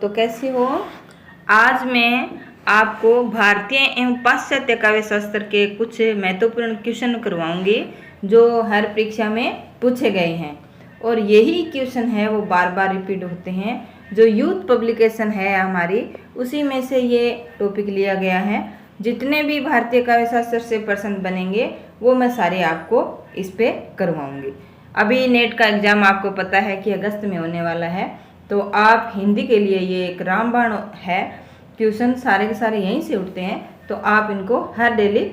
तो कैसे हो? आज मैं आपको भारतीय एवं पाश्चात्य काव्य शास्त्र के कुछ महत्वपूर्ण क्वेश्चन करवाऊंगी जो हर परीक्षा में पूछे गए हैं। और यही क्वेश्चन है वो बार बार रिपीट होते हैं। जो यूथ पब्लिकेशन है हमारी, उसी में से ये टॉपिक लिया गया है। जितने भी भारतीय काव्य शास्त्र से प्रश्न बनेंगे वो मैं सारे आपको इस पे करवाऊंगी। अभी नेट का एग्ज़ाम आपको पता है कि अगस्त में होने वाला है, तो आप हिंदी के लिए ये एक रामबाण है। क्वेश्चन सारे के सारे यहीं से उठते हैं, तो आप इनको हर डेली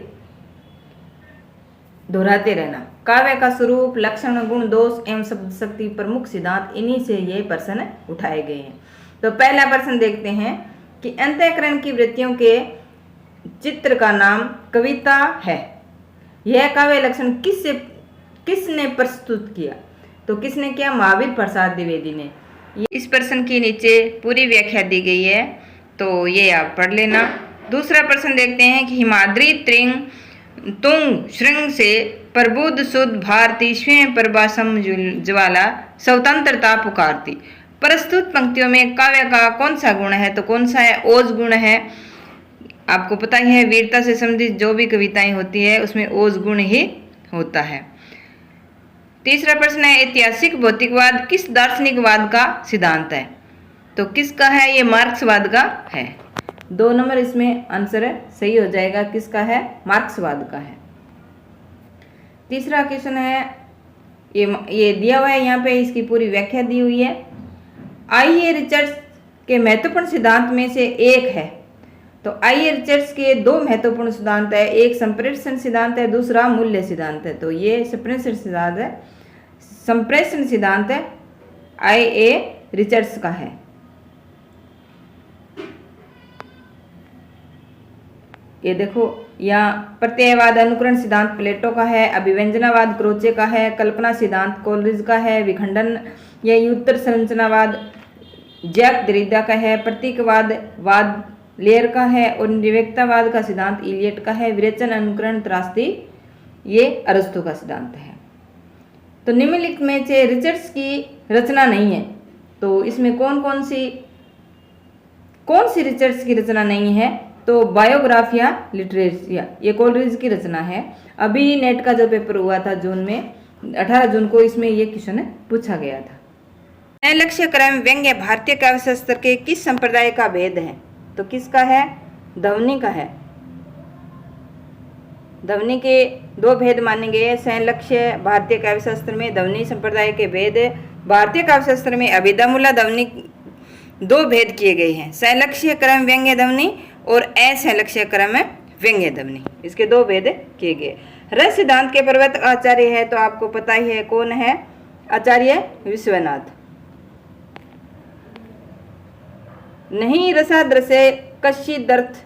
दोहराते रहना। काव्य का स्वरूप, लक्षण, गुण, दोष एवं शब्द शक्ति प्रमुख सिद्धांत, इन्हीं से ये प्रश्न उठाए गए हैं। तो पहला प्रश्न देखते हैं कि अंतःकरण की वृत्तियों के चित्र का नाम कविता है। यह काव्य लक्षण किसने प्रस्तुत किया? तो किसने किया? महावीर प्रसाद द्विवेदी ने। इस प्रश्न की नीचे पूरी व्याख्या दी गई है, तो ये आप पढ़ लेना। दूसरा प्रश्न देखते हैं कि हिमाद्री त्रिंग तुंग श्रृंग से प्रबुद्ध शुद्ध भारती स्वयं प्रभासम ज्वाला स्वतंत्रता पुकारती। प्रस्तुत पंक्तियों में काव्य का कौन सा गुण है? तो कौन सा है? ओज गुण है। आपको पता ही है, वीरता से संबंधित जो भी कविताएं होती है उसमें ओज गुण ही होता है। तीसरा प्रश्न है, ऐतिहासिक भौतिकवाद किस दार्शनिकवाद का सिद्धांत है? तो किसका है? ये मार्क्सवाद का है। 2 नंबर इसमें आंसर सही हो जाएगा। किसका है? मार्क्सवाद का है। तीसरा क्वेश्चन है, ये दिया हुआ है यहाँ पे, इसकी पूरी व्याख्या दी हुई है। आइए रिचर्ड्स के महत्वपूर्ण सिद्धांत में से एक है। तो आइए रिचर्ड्स के 2 महत्वपूर्ण सिद्धांत है, एक संप्रेषण सिद्धांत है, दूसरा मूल्य सिद्धांत है। तो ये संप्रेषण सिद्धांत है, संप्रेषण सिद्धांत है आई ए रिचर्ड्स का है। ये देखो, यहाँ प्रत्ययवाद अनुकरण सिद्धांत प्लेटो का है, अभिव्यंजनावाद क्रोचे का है, कल्पना सिद्धांत कोलरिज का है, विखंडन या उत्तर संरचनावाद जैक दरिदा का है, प्रतीकवाद लेयर का है, और निर्व्यक्तवाद का सिद्धांत इलियट का है, विरेचन अनुकरण त्रास्ती ये अरस्तु का सिद्धांत है। तो निम्नलिखित में से रिचर्ड्स की रचना नहीं है, तो इसमें कौन सी रिचर्ड्स की रचना नहीं है? तो बायोग्राफिया लिटरेचर ये कोलरिज की रचना है। अभी नेट का जो पेपर हुआ था जून में, 18 जून को, इसमें ये क्वेश्चन पूछा गया था। लक्ष्य क्रम व्यंग्य भारतीय काव्य शास्त्र के किस संप्रदाय का भेद है? तो किसका है? ध्वनि का है। ध्वनि के 2 भेद माने गए हैं। संलक्ष्य भारतीय काव्य शास्त्र में ध्वनि संप्रदाय के भेद, भारतीय काव्य शास्त्र में अभिधामूला ध्वनि 2 भेद किए गए हैं, संलक्ष्य क्रम व्यंग्य ध्वनि और असंलक्ष्य क्रम व्यंग्य ध्वनि। इसके 2 भेद किए गए। रस सिद्धांत के प्रवर्तक आचार्य है, तो आपको पता ही है कौन है? आचार्य विश्वनाथ। नहीं रसादृश्य कश्चिदर्थ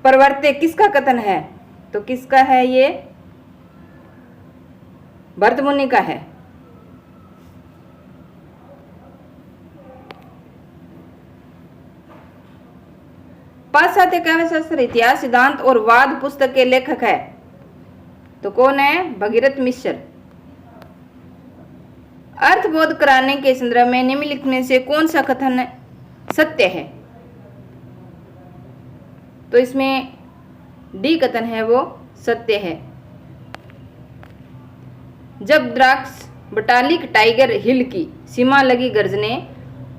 प्रवर्ते किसका कथन है? तो किसका है? ये भरतमुनि का है। पाश्चात्य काव्य शास्त्र इतिहास सिद्धांत और वाद पुस्तक के लेखक है, तो कौन है? भगीरथ मिश्र। अर्थबोध कराने के संदर्भ में निम्नलिखित में से कौन सा कथन सत्य है? तो इसमें डी कथन है वो सत्य है। जब द्राक्ष बटालिक टाइगर हिल की सीमा लगी गर्जने,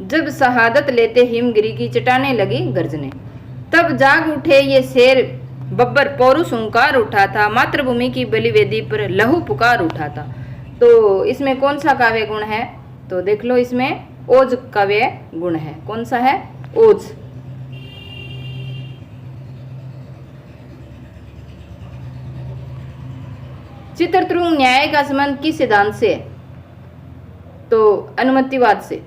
जब शहादत लेते हिमगिरी की चट्टानें लगी गर्जने, तब जाग उठे ये शेर बब्बर पौरुष हुंकार उठा था, मातृभूमि की बलिवेदी पर लहू पुकार उठा था। तो इसमें कौन सा काव्य गुण है? तो देख लो, इसमें ओज काव्य गुण है। कौन सा है? ओज। चित्रतुंग न्याय का संबंध किस सिद्धांत से है? तो अनुमतिवाद से।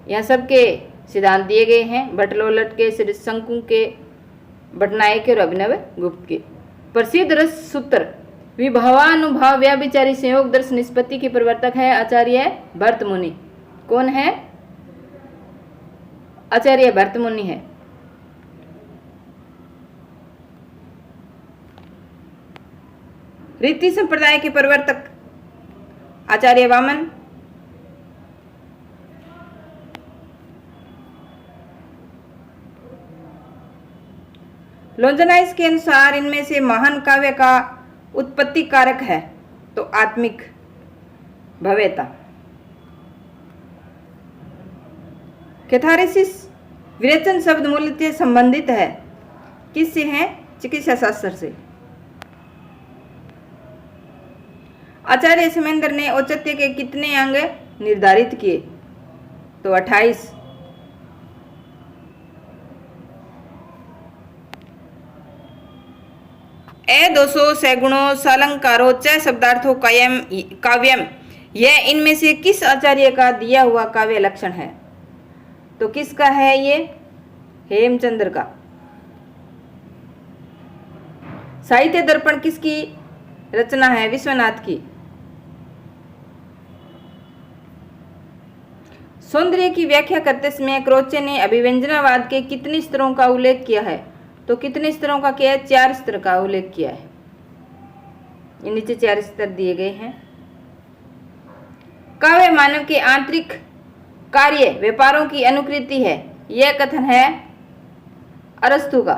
यह सबके सिद्धांत दिए गए हैं, भट्टलोलट के, शंकु के, भट्टनायक के और अभिनव गुप्त के। प्रसिद्ध रस सूत्र विभवानुभाव व्याभिचारी संयोग दर्श निष्पत्ति के प्रवर्तक है आचार्य भरतमुनि। कौन है? आचार्य भरतमुनि है। रीति संप्रदाय के प्रवर्तक आचार्य वामन। लोंजनाइस के अनुसार इनमें से महान काव्य का उत्पत्ति कारक है तो आत्मिक भव्यता। कैथारेसिस विरेचन शब्द मूलतः संबंधित है किससे है? चिकित्सा शास्त्र से। आचार्य समेंद्र ने औचित्य के कितने अंग निर्धारित किए? तो 28। ए 200 सैगुणों सालंकारो च शब्दार्थो काव्यम, यह इनमें से किस आचार्य का दिया हुआ काव्य लक्षण है? तो किसका है ये? हेमचंद्र का। साहित्य दर्पण किसकी रचना है? विश्वनाथ की। सौंदर्य की व्याख्या करते समय क्रोचे ने अभिव्यंजनावाद के कितने स्तरों का उल्लेख किया है? तो कितने स्तरों का किया है? 4 स्तर का उल्लेख किया है। ये नीचे 4 स्तर दिए गए हैं। काव्य मानव के आंतरिक कार्य व्यापारों की अनुकृति है, यह कथन है अरस्तु का।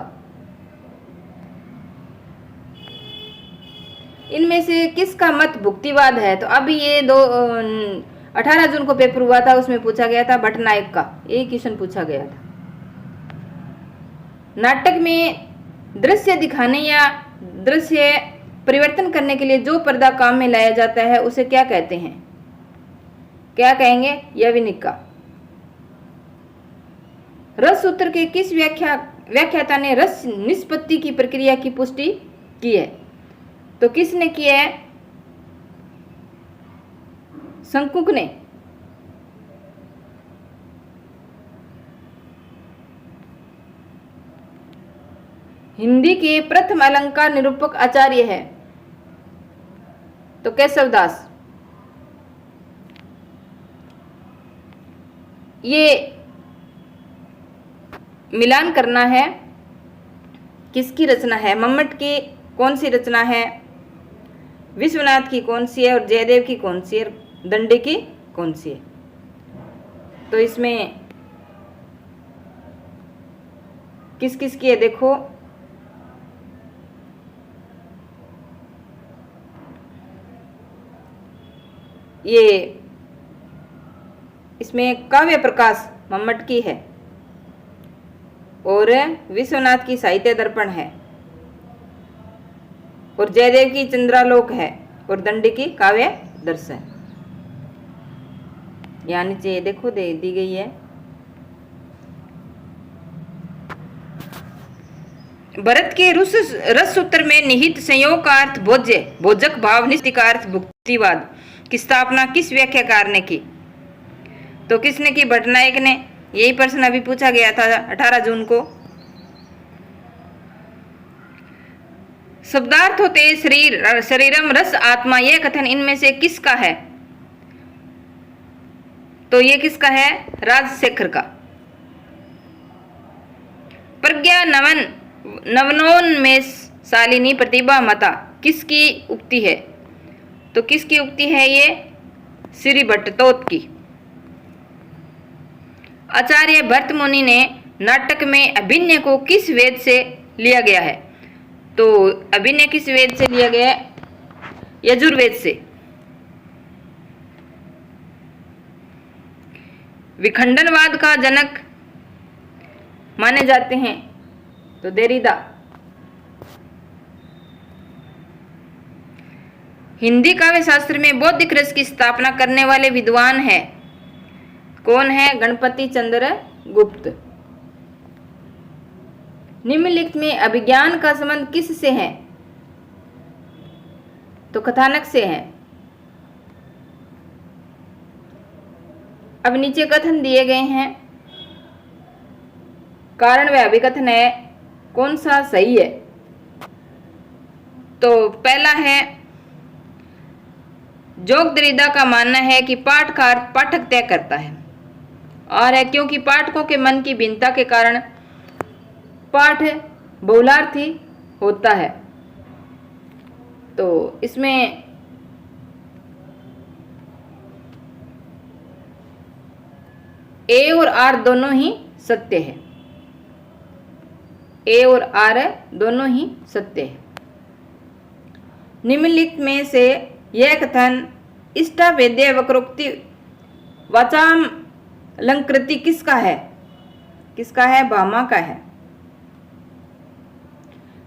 इनमें से किसका मत भुक्तिवाद है? तो अभी ये 18 जून को पेपर हुआ था, उसमें पूछा गया था भट्टनायक का, यही क्वेश्चन पूछा गया था। नाटक में दृश्य दिखाने या दृश्य परिवर्तन करने के लिए जो पर्दा काम में लाया जाता है उसे क्या कहते हैं? क्या कहेंगे? यवनिका। रस सूत्र के किस व्याख्याता ने रस निष्पत्ति की प्रक्रिया की पुष्टि की है? तो किसने की है? शंकुक ने। हिंदी के प्रथम अलंकार निरूपक आचार्य है तो केशवदास। ये मिलान करना है किसकी रचना है? मम्मट की कौन सी रचना है, विश्वनाथ की कौन सी है और जयदेव की कौन सी है, दंडी की कौन सी है? तो इसमें किस किस की है देखो, ये इसमें काव्य प्रकाश मम्मट की है और विश्वनाथ की साहित्य दर्पण है और जयदेव की चंद्रालोक है और दंडी की काव्य दर्शन। यहाँ नीचे देखो दी गई है। भरत के रस सूत्र में निहित संयोग का अर्थ भोज्य भोजक भाव निश्चित का अर्थ भुक्तिवाद की स्थापना किस व्याख्याकार ने की? तो किसने की? भट्टनायक ने। यही प्रश्न अभी पूछा गया था 18 जून को। शब्दार्थ होते शरीरम रस आत्मा, यह कथन इनमें से किसका है? तो ये किसका है? राजशेखर का। प्रज्ञा नवनोन्मेष शालिनी प्रतिभा मता किसकी उक्ति है? तो किसकी उक्ति है ये? श्री भट्टतोत की। आचार्य भरत मुनि ने नाटक में अभिनय को किस वेद से लिया गया है? तो अभिनय किस वेद से लिया गया है? यजुर्वेद से। विखंडनवाद का जनक माने जाते हैं तो देरिदा। हिंदी काव्य शास्त्र में बौद्धिक रस की स्थापना करने वाले विद्वान है कौन है? गणपति चंद्र गुप्त। निम्नलिखित में अभिज्ञान का संबंध किस से है? तो कथानक से है। अब नीचे कथन दिए गए हैं, कारण व अभिकथन है, कौन सा सही है? तो पहला है जोग दरिदा का मानना है कि पाठ का अर्थ पाठक तय करता है और है क्योंकि पाठकों के मन की भिन्नता के कारण पाठ बहुलार्थी होता है। तो इसमें ए और आर दोनों ही सत्य है। ए और आर दोनों ही सत्य है। निम्नलिखित में से यह कथन इष्टावेद्य वक्रोक्ति वाचालंकृति किसका है? किसका है? भामा का है।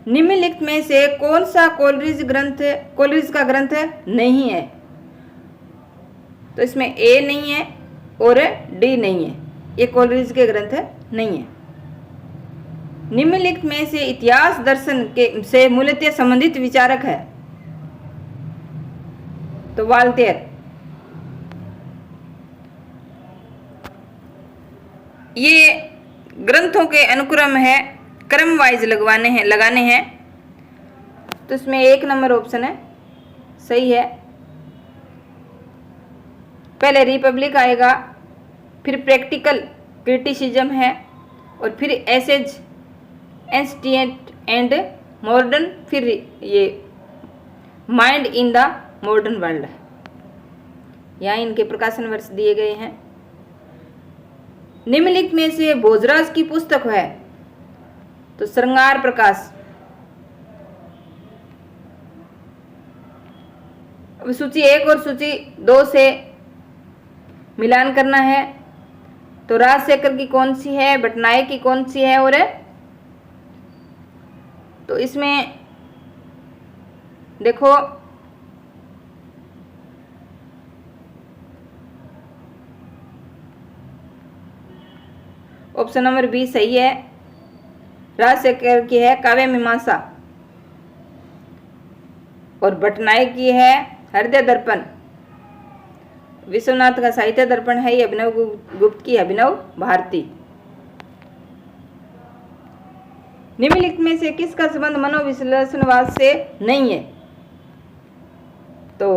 निम्नलिखित में से कौन सा कोलरिज का ग्रंथ नहीं है? तो इसमें ए नहीं है और डी नहीं है, ये कोलरिज के ग्रंथ नहीं है। निम्नलिखित में से इतिहास दर्शन के से मूलतः संबंधित विचारक है? तो वाल्टेयर। ये ग्रंथों के अनुक्रम है, क्रम वाइज लगाने हैं। तो इसमें 1 नंबर ऑप्शन है सही है। पहले रिपब्लिक आएगा, फिर प्रैक्टिकल क्रिटिसिज्म है, और फिर एसेज एंशिएंट एंड मॉडर्न, फिर ये mind in the modern world. यहाँ इनके प्रकाशन वर्ष दिए गए हैं। निम्नलिखित में से भोजराज की पुस्तक है? तो श्रृंगार प्रकाश। अब सूची 1 और सूची 2 से मिलान करना है। तो राजशेखर की कौन सी है, भटनायक की कौन सी है, और तो इसमें देखो ऑप्शन नंबर बी सही है। राजशेखर की है काव्य मीमांसा, और भटनायक की है हृदय दर्पण। विश्वनाथ का साहित्य दर्पण है, ये अभिनव गुप्त की अभिनव भारती। निम्नलिखित में से किसका संबंध मनोविश्लेषणवाद से नहीं है? तो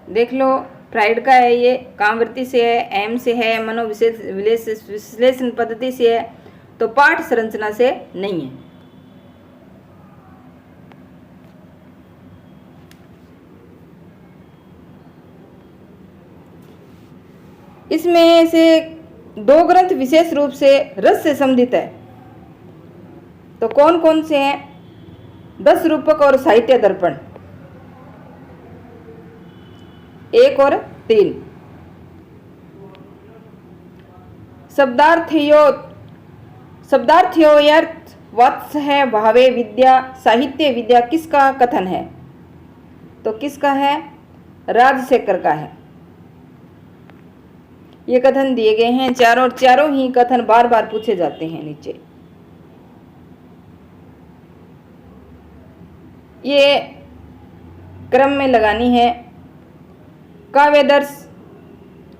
देख लो, फ्राइड का है, ये कामवृत्ति से है, एम से है, मनोविश्लेषण पद्धति से है, तो पाठ संरचना से नहीं है। इसमें से 2 ग्रंथ विशेष रूप से रस से संबंधित है, तो कौन कौन से हैं? 10 रूपक और साहित्य दर्पण, 1 और 3। शब्दार्थयोऽर्थ वत्स है भावे विद्या साहित्य विद्या किसका कथन है? तो किसका है? राजशेखर का है। ये कथन दिए गए हैं, चारों ही कथन बार बार पूछे जाते हैं नीचे। ये क्रम में लगानी है। काव्यदर्श,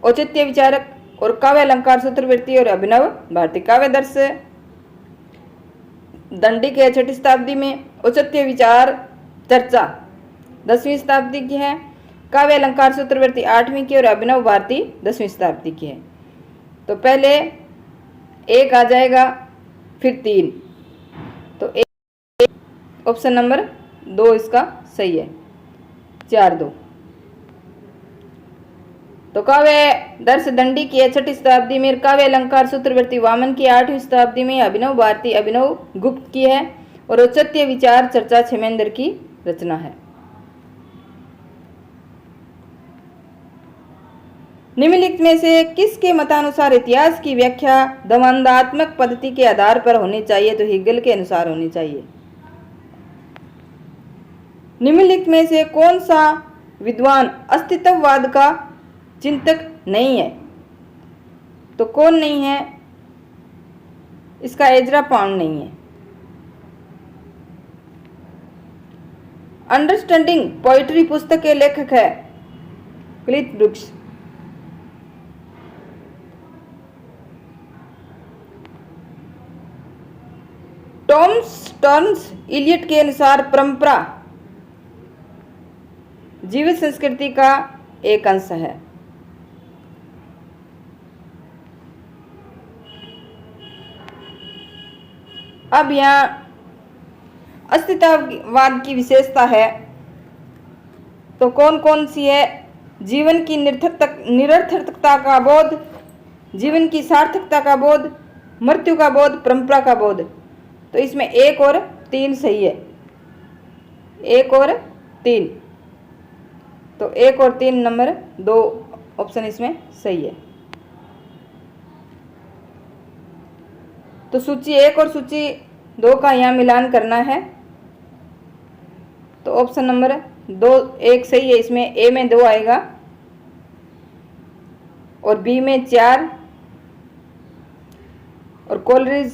औचित्य विचारक, और काव्य अलंकार सूत्रवृत्ति और अभिनव भारती। काव्यदर्श दंडी के 6वीं शताब्दी में, औचित्य विचार चर्चा 10वीं शताब्दी की है, काव्य अलंकार सूत्रवृत्ति 8वीं की, और अभिनव भारती 10वीं शताब्दी की है। तो पहले 1 आ जाएगा, फिर 3, तो ऑप्शन नंबर 2 इसका सही है, 4-2। तो काव्य दर्श दंडी की 6वीं शताब्दी में, काव्य अलंकार सूत्रवृत्ति वामन की 8वीं शताब्दी में, अभिनव भारती अभिनव गुप्त की है, और औचित्य विचार चर्चा क्षेमेंद्र की रचना है। निम्नलिखित में से किसके मतानुसार इतिहास की व्याख्या द्वंद्वात्मक पद्धति के आधार पर होनी चाहिए? तो हेगल के अनुसार होनी चाहिए। निम्नलिखित में से कौन सा विद्वान अस्तित्ववाद का चिंतक नहीं है? तो कौन नहीं है? इसका एजरा पाउंड नहीं है। अंडरस्टैंडिंग पोइट्री पुस्तक के लेखक है क्लिफ ब्रूक्स। टॉम्स इलियट के अनुसार परंपरा जीवित संस्कृति का एक अंश है। अब यहाँ अस्तित्ववाद की विशेषता है, तो कौन कौन सी है? जीवन की निरर्थकता का बोध, जीवन की सार्थकता का बोध, मृत्यु का बोध, परंपरा का बोध। तो इसमें 1 और 3 सही है, 1 और 3। तो 1 और 3 नंबर 2 ऑप्शन इसमें सही है। तो सूची 1 और सूची 2 का यहाँ मिलान करना है। तो ऑप्शन नंबर 2 1 सही है। इसमें ए में 2 आएगा और बी में 4 और कोलरिज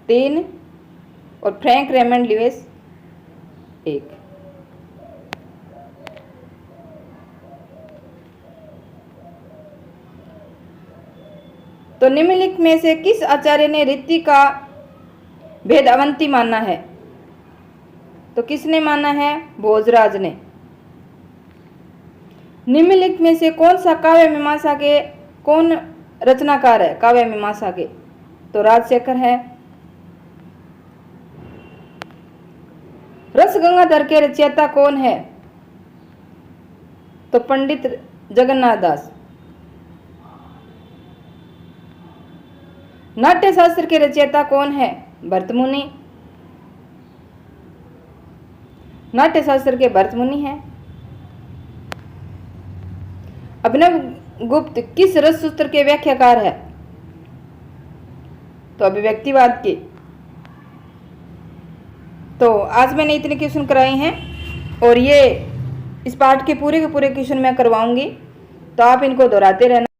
3 और फ्रैंक रेमंड लुईस 1। तो निम्नलिखित में से किस आचार्य ने रीति का भेद अवंती माना है? तो किसने माना है? भोजराज ने। निम्नलिखित में से कौन सा काव्य मीमांसा के कौन रचनाकार है? काव्य मीमांसा के तो राजशेखर है। रस गंगाधर के रचयिता कौन है? तो पंडित जगन्नाथ दास। नाट्य शास्त्र के रचयिता कौन है? भरतमुनि। नाट्य शास्त्र के भरतमुनि हैं। अभिनव गुप्त किस रस सूत्र के व्याख्याकार है? तो अभिव्यक्तिवाद के। तो आज मैंने इतने क्वेश्चन कराए हैं और ये इस पाठ के पूरे क्वेश्चन मैं करवाऊंगी, तो आप इनको दोहराते रहना।